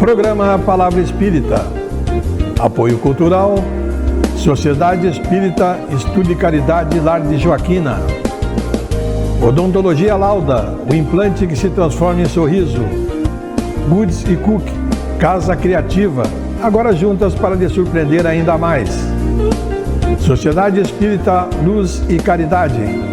Programa Palavra Espírita. Apoio Cultural, Sociedade Espírita Estudo e Caridade Lar de Joaquina. Odontologia Lauda, o implante que se transforma em sorriso. Goods e Cook, Casa Criativa, agora juntas para lhe surpreender ainda mais. Sociedade Espírita Luz e Caridade.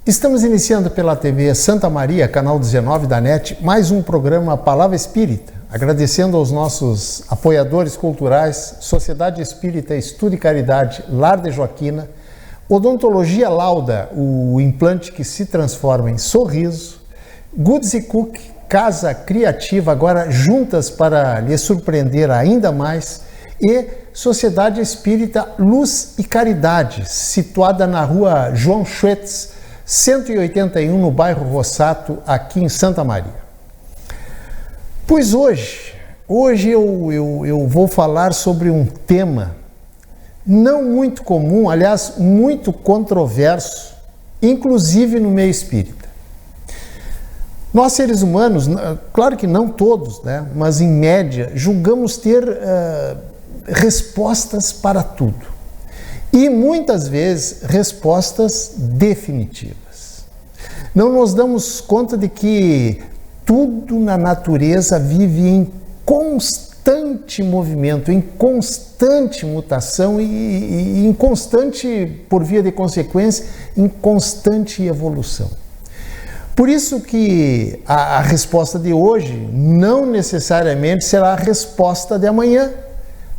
Estamos iniciando pela TV Santa Maria, canal 19 da NET, mais um programa Palavra Espírita, agradecendo aos nossos apoiadores culturais, Sociedade Espírita Estudo e Caridade Lar de Joaquina, Odontologia Lauda, o implante que se transforma em sorriso, Goods e Cook, Casa Criativa, agora juntas para lhe surpreender ainda mais, e Sociedade Espírita Luz e Caridade, situada na rua João Schwetz, 181, no bairro Rossato, aqui em Santa Maria. Pois hoje eu vou falar sobre um tema não muito comum, aliás, muito controverso, inclusive no meio espírita. Nós, seres humanos, claro que não todos, né, mas em média, julgamos ter respostas para tudo. E muitas vezes respostas definitivas. Não nos damos conta de que tudo na natureza vive em constante movimento, em constante mutação e em constante, por via de consequência, em constante evolução. Por isso que a resposta de hoje não necessariamente será a resposta de amanhã.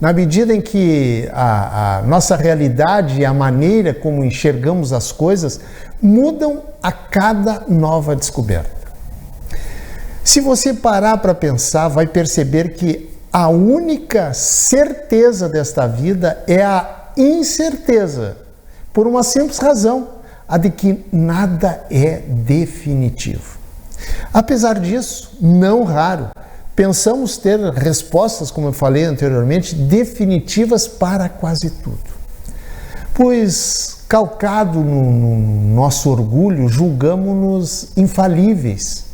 Na medida em que a nossa realidade e a maneira como enxergamos as coisas mudam a cada nova descoberta. Se você parar para pensar, vai perceber que a única certeza desta vida é a incerteza, por uma simples razão, a de que nada é definitivo. Apesar disso, não raro, pensamos ter respostas, como eu falei anteriormente, definitivas para quase tudo. Pois, calcado no nosso orgulho, julgamos-nos infalíveis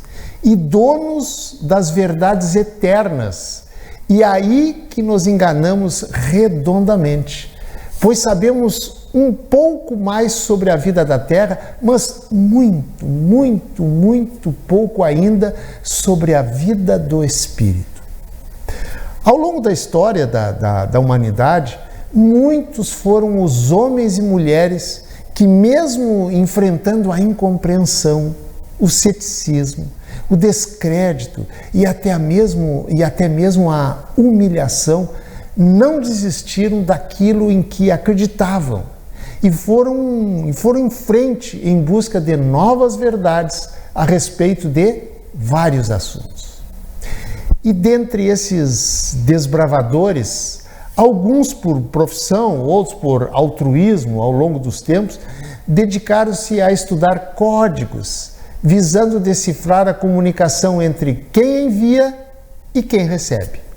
e donos das verdades eternas. E aí que nos enganamos redondamente, pois sabemos um pouco mais sobre a vida da Terra, mas muito, muito, muito pouco ainda sobre a vida do Espírito. Ao longo da história da humanidade, muitos foram os homens e mulheres que, mesmo enfrentando a incompreensão, o ceticismo, o descrédito e até mesmo a humilhação, não desistiram daquilo em que acreditavam e foram em frente em busca de novas verdades a respeito de vários assuntos. E dentre esses desbravadores, alguns por profissão, outros por altruísmo ao longo dos tempos, dedicaram-se a estudar códigos, visando decifrar a comunicação entre quem envia e quem recebe.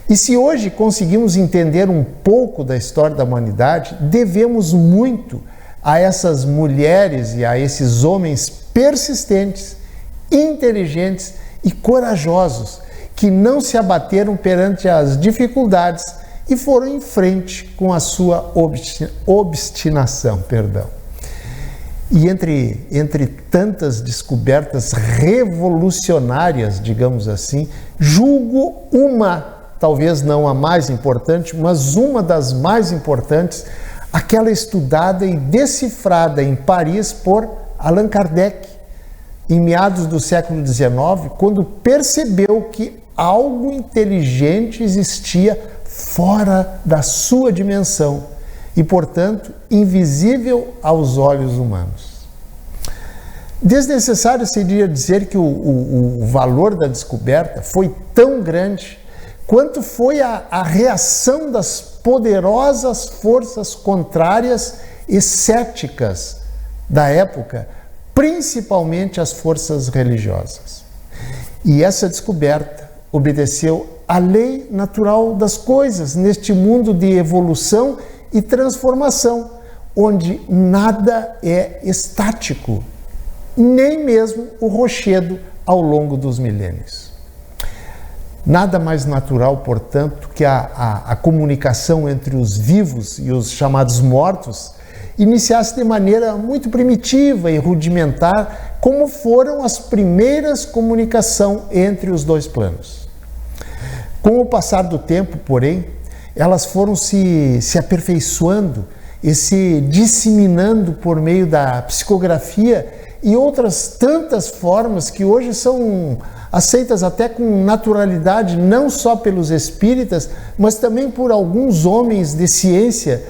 E se hoje conseguimos entender um pouco da história da humanidade, devemos muito a essas mulheres e a esses homens persistentes, inteligentes e corajosos, que não se abateram perante as dificuldades e foram em frente com a sua obstinação. E entre tantas descobertas revolucionárias, digamos assim, julgo talvez não a mais importante, mas uma das mais importantes, aquela estudada e decifrada em Paris por Allan Kardec, em meados do século XIX, quando percebeu que algo inteligente existia fora da sua dimensão e, portanto, invisível aos olhos humanos. Desnecessário seria dizer que o valor da descoberta foi tão grande quanto foi a reação das poderosas forças contrárias e céticas da época, principalmente as forças religiosas. E essa descoberta obedeceu à lei natural das coisas neste mundo de evolução e transformação, onde nada é estático, nem mesmo o rochedo ao longo dos milênios. Nada mais natural, portanto, que a comunicação entre os vivos e os chamados mortos iniciasse de maneira muito primitiva e rudimentar, como foram as primeiras comunicações entre os dois planos. Com o passar do tempo, porém, elas foram se aperfeiçoando e se disseminando por meio da psicografia e outras tantas formas que hoje são aceitas até com naturalidade, não só pelos espíritas, mas também por alguns homens de ciência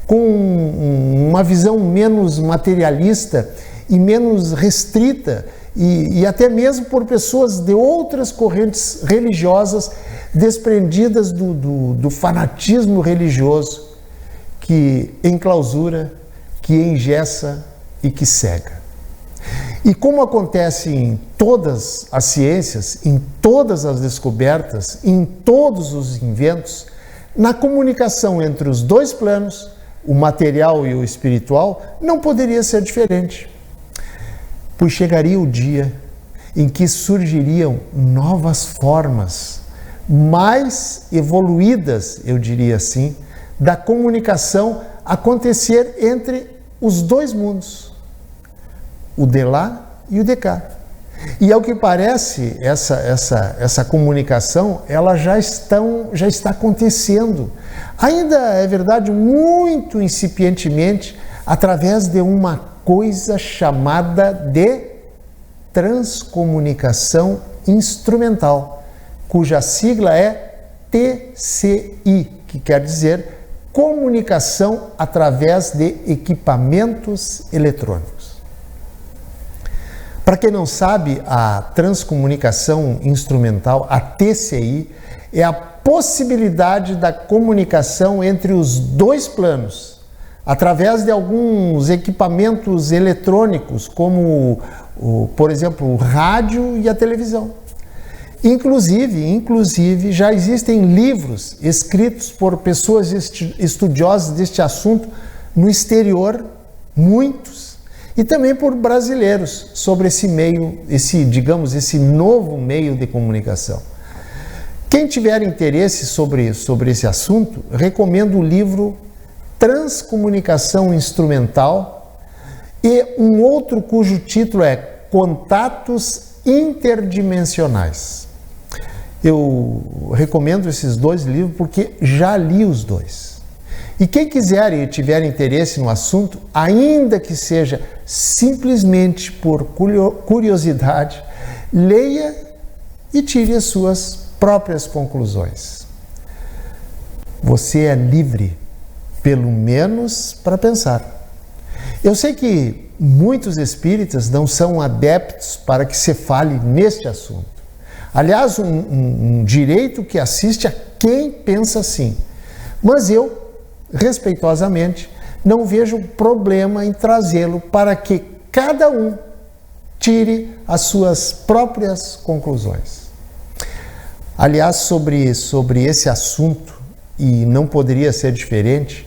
com uma visão menos materialista e menos restrita, e até mesmo por pessoas de outras correntes religiosas desprendidas do fanatismo religioso que enclausura, que engessa e que cega. E como acontece em todas as ciências, em todas as descobertas, em todos os inventos, na comunicação entre os dois planos, o material e o espiritual, não poderia ser diferente. Pois chegaria o dia em que surgiriam novas formas, mais evoluídas, eu diria assim, da comunicação acontecer entre os dois mundos, o de lá e o de cá. E ao que parece, essa comunicação, ela já está acontecendo. Ainda é verdade, muito incipientemente, através de uma coisa chamada de transcomunicação instrumental, cuja sigla é TCI, que quer dizer comunicação através de equipamentos eletrônicos. Para quem não sabe, a transcomunicação instrumental, a TCI, é a possibilidade da comunicação entre os dois planos, através de alguns equipamentos eletrônicos, como, por exemplo, o rádio e a televisão. Inclusive, já existem livros escritos por pessoas estudiosas deste assunto no exterior, muitos, e também por brasileiros, sobre esse meio, esse novo meio de comunicação. Quem tiver interesse sobre esse assunto, recomendo o livro Transcomunicação Instrumental e um outro cujo título é Contatos Interdimensionais. Eu recomendo esses dois livros porque já li os dois. E quem quiser e tiver interesse no assunto, ainda que seja simplesmente por curiosidade, leia e tire as suas próprias conclusões. Você é livre, pelo menos para pensar. Eu sei que muitos espíritas não são adeptos para que se fale neste assunto. Aliás, um direito que assiste a quem pensa assim. Mas eu, respeitosamente, não vejo problema em trazê-lo para que cada um tire as suas próprias conclusões. Aliás, sobre esse assunto, e não poderia ser diferente,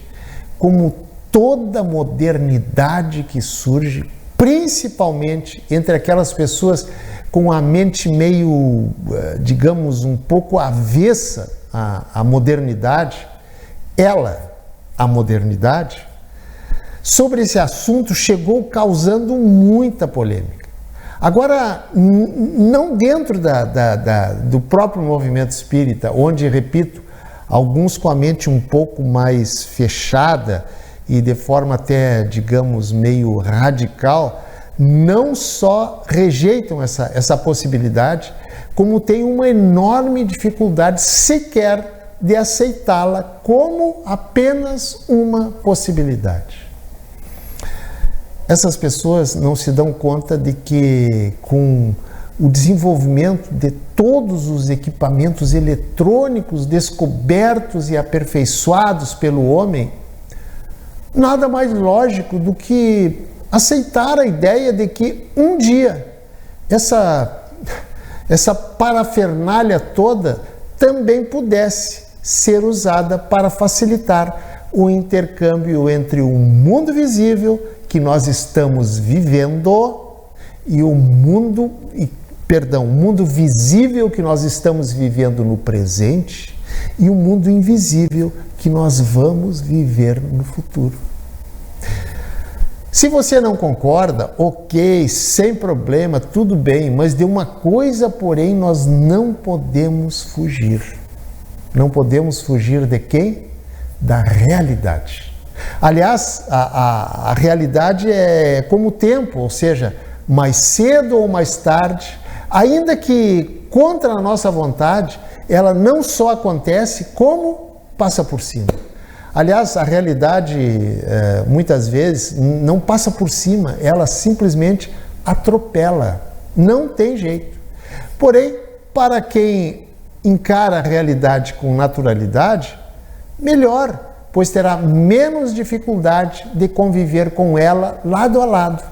como toda modernidade que surge, principalmente entre aquelas pessoas com a mente meio, digamos, um pouco avessa à modernidade, a modernidade, sobre esse assunto chegou causando muita polêmica. Agora, não dentro do próprio movimento espírita, onde, repito, alguns com a mente um pouco mais fechada e de forma até, digamos, meio radical, não só rejeitam essa possibilidade, como têm uma enorme dificuldade sequer de aceitá-la como apenas uma possibilidade. Essas pessoas não se dão conta de que, com o desenvolvimento de todos os equipamentos eletrônicos descobertos e aperfeiçoados pelo homem, nada mais lógico do que aceitar a ideia de que um dia essa parafernália toda também pudesse ser usada para facilitar o intercâmbio entre o mundo visível que nós estamos vivendo e o mundo visível que nós estamos vivendo no presente e o mundo invisível que nós vamos viver no futuro. Se você não concorda, ok, sem problema, tudo bem, mas de uma coisa, porém, nós não podemos fugir. Não podemos fugir de quem? Da realidade. Aliás, a realidade é como o tempo, ou seja, mais cedo ou mais tarde, ainda que contra a nossa vontade, ela não só acontece, como passa por cima. Aliás, a realidade, muitas vezes, não passa por cima, ela simplesmente atropela. Não tem jeito. Porém, para quem encara a realidade com naturalidade, melhor, pois terá menos dificuldade de conviver com ela lado a lado.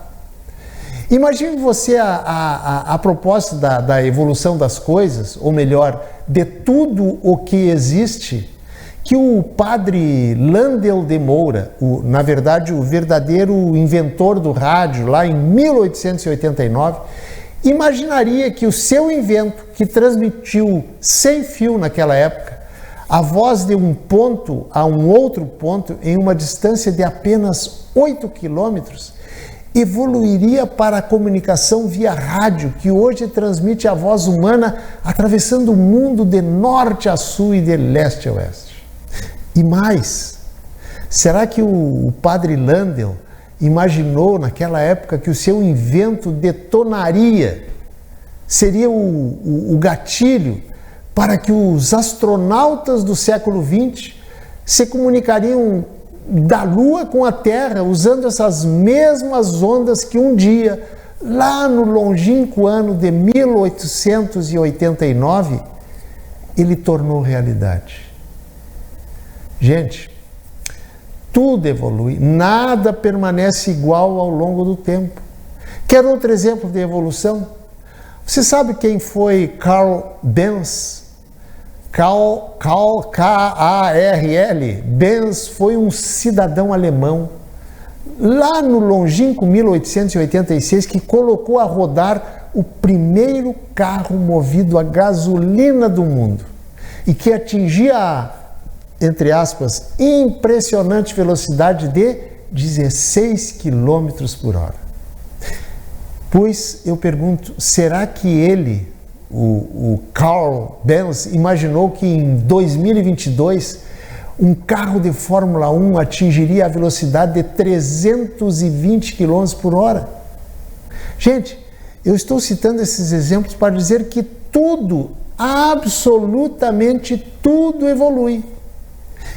Imagine você a propósito da evolução das coisas, ou melhor, de tudo o que existe, que o padre Landel de Moura, na verdade o verdadeiro inventor do rádio, lá em 1889, imaginaria que o seu invento, que transmitiu sem fio naquela época, a voz de um ponto a um outro ponto em uma distância de apenas 8 quilômetros, evoluiria para a comunicação via rádio, que hoje transmite a voz humana atravessando o mundo de norte a sul e de leste a oeste. E mais, será que o padre Landel imaginou naquela época que o seu invento detonaria, seria o gatilho para que os astronautas do século XX se comunicariam da Lua com a Terra, usando essas mesmas ondas que um dia, lá no longínquo ano de 1889, ele tornou realidade? Gente, tudo evolui, nada permanece igual ao longo do tempo. Quer outro exemplo de evolução? Você sabe quem foi Carl Benz? K-A-R-L. Benz foi um cidadão alemão, lá no longínquo 1886, que colocou a rodar o primeiro carro movido a gasolina do mundo e que atingia, entre aspas, impressionante velocidade de 16 km por hora. Pois eu pergunto, será que ele, o Carl Benz, imaginou que em 2022 um carro de Fórmula 1 atingiria a velocidade de 320 km por hora? Gente, eu estou citando esses exemplos para dizer que tudo, absolutamente tudo evolui.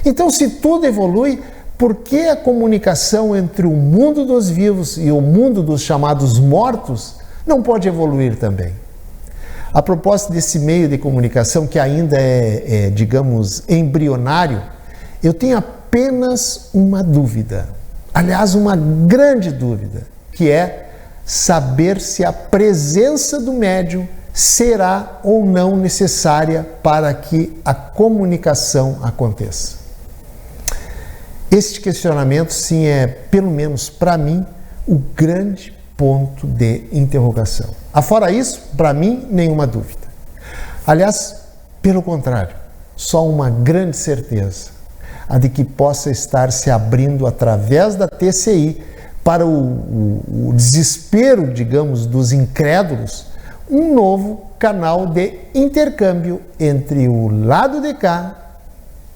Então, se tudo evolui, por que a comunicação entre o mundo dos vivos e o mundo dos chamados mortos não pode evoluir também? A propósito desse meio de comunicação que ainda digamos, embrionário, eu tenho apenas uma dúvida, aliás, uma grande dúvida, que é saber se a presença do médium será ou não necessária para que a comunicação aconteça. Este questionamento, sim, é, pelo menos para mim, o grande ponto de interrogação. Afora isso, para mim, nenhuma dúvida. Aliás, pelo contrário, só uma grande certeza, a de que possa estar se abrindo através da TCI para o desespero, digamos, dos incrédulos, um novo canal de intercâmbio entre o lado de cá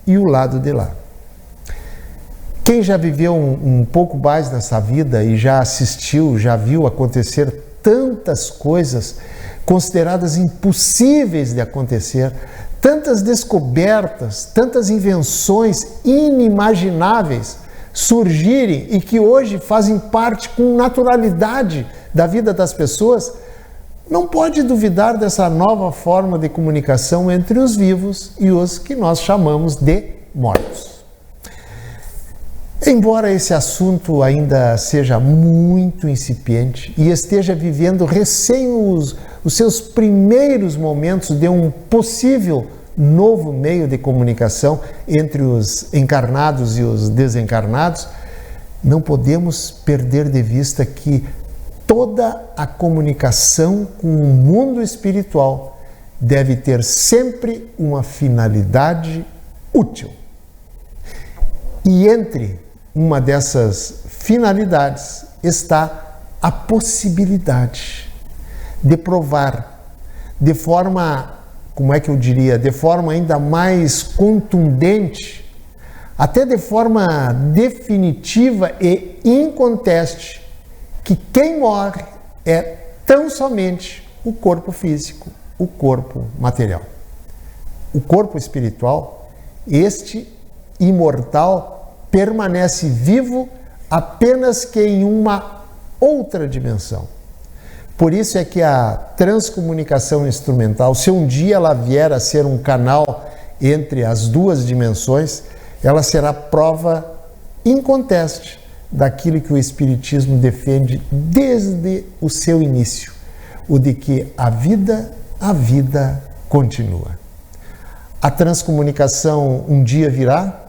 e o lado de lá. Quem já viveu um pouco mais dessa vida e já assistiu, já viu acontecer tantas coisas consideradas impossíveis de acontecer, tantas descobertas, tantas invenções inimagináveis surgirem e que hoje fazem parte com naturalidade da vida das pessoas, não pode duvidar dessa nova forma de comunicação entre os vivos e os que nós chamamos de mortos. Embora esse assunto ainda seja muito incipiente e esteja vivendo recém os seus primeiros momentos de um possível novo meio de comunicação entre os encarnados e os desencarnados, não podemos perder de vista que toda a comunicação com o mundo espiritual deve ter sempre uma finalidade útil. E entre uma dessas finalidades está a possibilidade de provar de forma, como é que eu diria, de forma ainda mais contundente, até de forma definitiva e inconteste, que quem morre é tão somente o corpo físico, o corpo material. O corpo espiritual, este imortal, permanece vivo apenas que em uma outra dimensão. Por isso é que a transcomunicação instrumental, se um dia ela vier a ser um canal entre as duas dimensões, ela será prova inconteste daquilo que o Espiritismo defende desde o seu início, o de que a vida continua. A transcomunicação um dia virá?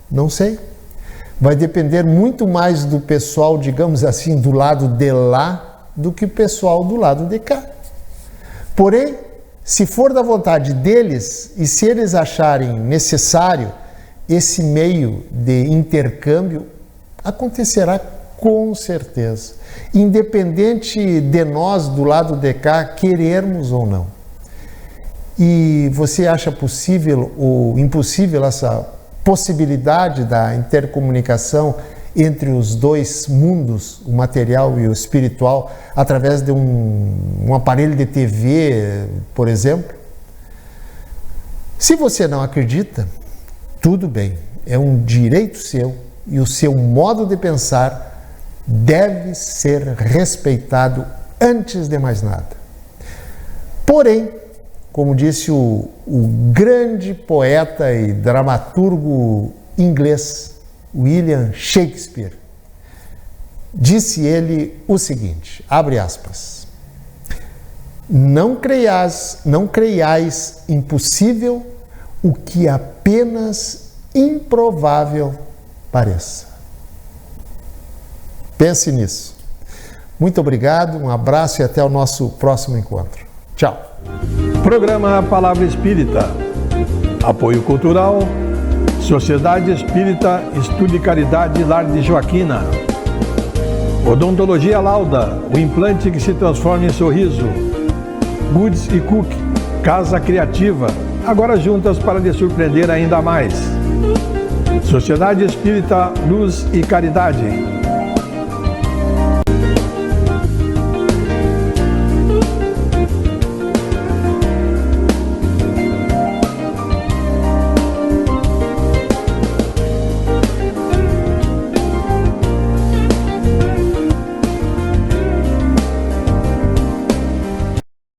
Não sei. Vai depender muito mais do pessoal, digamos assim, do lado de lá, do que o pessoal do lado de cá. Porém, se for da vontade deles e se eles acharem necessário esse meio de intercâmbio, acontecerá com certeza, independente de nós do lado de cá querermos ou não. E você acha possível ou impossível essa possibilidade da intercomunicação entre os dois mundos, o material e o espiritual, através de um aparelho de TV, por exemplo? Se você não acredita, tudo bem, é um direito seu e o seu modo de pensar deve ser respeitado antes de mais nada. Porém, como disse o grande poeta e dramaturgo inglês William Shakespeare, disse ele o seguinte, abre aspas, não creiais impossível o que apenas improvável pareça. Pense nisso. Muito obrigado, um abraço e até o nosso próximo encontro. Tchau. Programa Palavra Espírita. Apoio Cultural, Sociedade Espírita Estudo e Caridade Lar de Joaquina. Odontologia Lauda, o implante que se transforma em sorriso. Goods e Cook, Casa Criativa, agora juntas para lhe surpreender ainda mais. Sociedade Espírita Luz e Caridade.